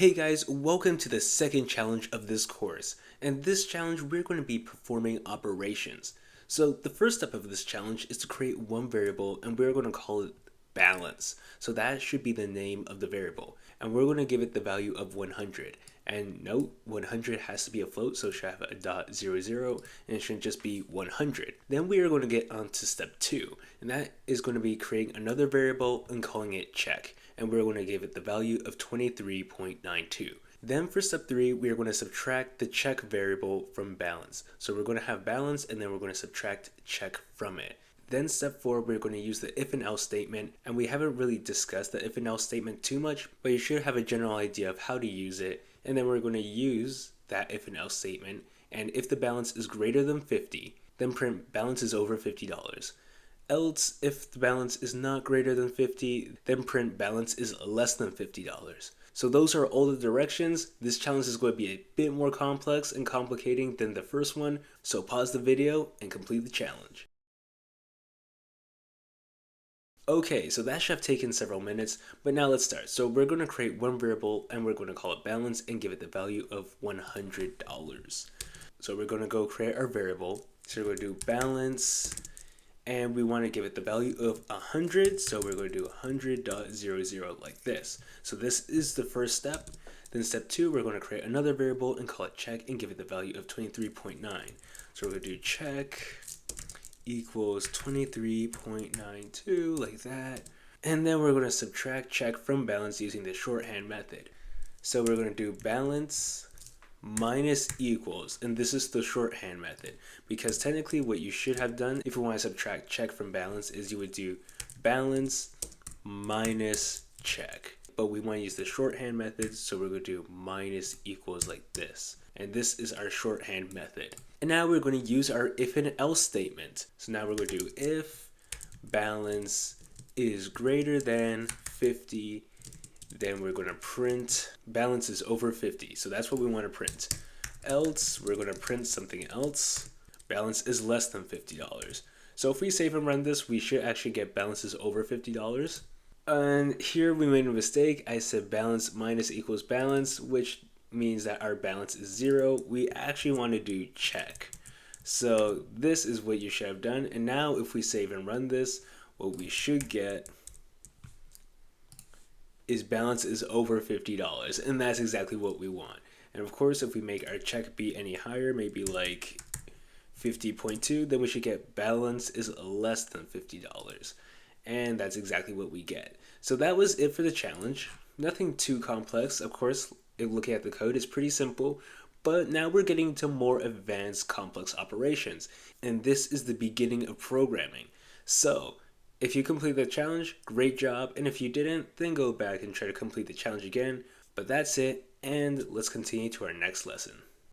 Hey guys, welcome to the second challenge of this course. And this challenge, we're going to be performing operations. So the first step of this challenge is to create one variable, and we're going to call it balance. So that should be the name of the variable. And we're going to give it the value of 100. And note, 100 has to be a float, so it should have a .00, and it shouldn't just be 100. Then we are going to get on to step 2, and that is going to be creating another variable and calling it check. And we're going to give it the value of 23.92. Then for step 3, we are going to subtract the check variable from balance. So we're going to have balance, and then we're going to subtract check from it. Then step 4, we're going to use the if and else statement, and we haven't really discussed the if and else statement too much, but you should have a general idea of how to use it. And then we're going to use that if and else statement, and if the balance is greater than 50, then print balance is over $50. Else, if the balance is not greater than 50, then print balance is less than $50. So those are all the directions. This challenge is going to be a bit more complex and complicating than the first one, so pause the video and complete the challenge. Okay, so that should have taken several minutes, but now let's start. So we're going to create one variable, and we're going to call it balance and give it the value of $100. So we're going to go create our variable. So we're going to do balance, and we want to give it the value of 100, so we're going to do 100.00 like this. So this is the first step. Then step 2, we're going to create another variable and call it check and give it the value of 23.9. So we're going to do check equals 23.92 like that. And then we're going to subtract check from balance using the shorthand method. So we're going to do balance minus equals, and this is the shorthand method, because technically what you should have done if you want to subtract check from balance is you would do balance minus check, but we want to use the shorthand method, so we're going to do minus equals like this, and this is our shorthand method. And now we're going to use our if and else statement. So now we're going to do if balance is greater than 50, then we're going to print balance is over 50. So that's what we want to print. Else, we're going to print something else. Balance is less than $50. So if we save and run this, we should actually get balance is over $50. And here we made a mistake. I said balance minus equals balance, which means that our balance is 0. We actually want to do check. So this is what you should have done. And now if we save and run this, what we should get is balance is over $50, and that's exactly what we want. And of course, if we make our check be any higher, maybe like 50.2, then we should get balance is less than $50, and that's exactly what we get. So that was it for the challenge. Nothing too complex. Of course, looking at the code is pretty simple, but now we're getting to more advanced complex operations, and this is the beginning of programming. So if you complete the challenge, great job, and if you didn't, then go back and try to complete the challenge again. But that's it, and let's continue to our next lesson.